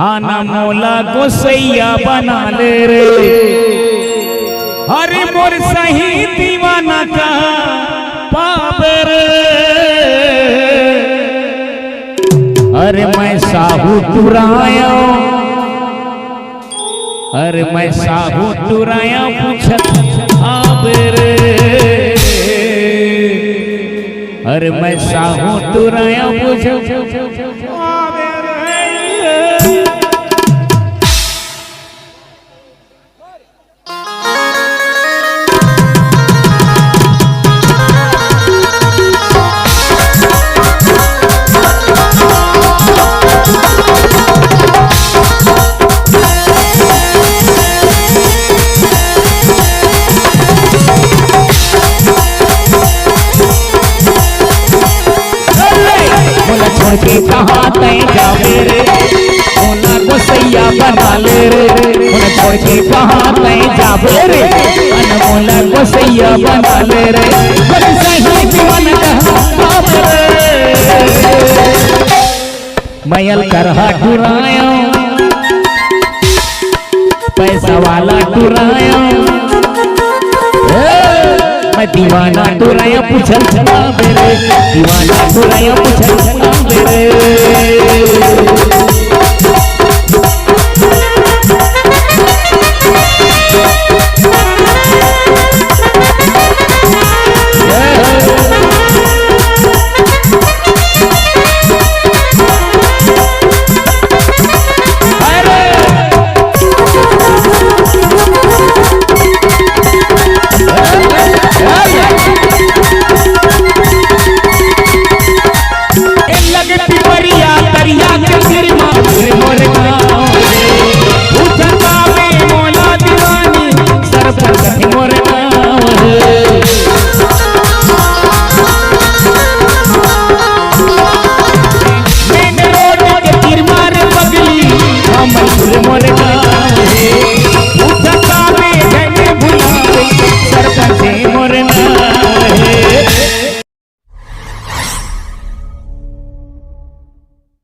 हाना मोला गोसैया बना ले रे। अरे मोर सही दीवाना का पावे रे। अरे मैं साहू टुराया, अरे मैं साहू टुराया पूछत आवे रे। अरे मैं साहू टुराया पूछत आवे रे। के कहाँ तय जावे रे। मोला गोसैया बना ले रे। मोला छोड़ के कहाँ तय जावे रे। मोला गोसैया बना ले रे। सही दीवाना कहाँ रे। मैयल करहा टुराया, पैसा वाला टुराया। मैं दीवाना टुराया पूछल छला बेरे। दीवाना टुराया पूछल छला बेरे।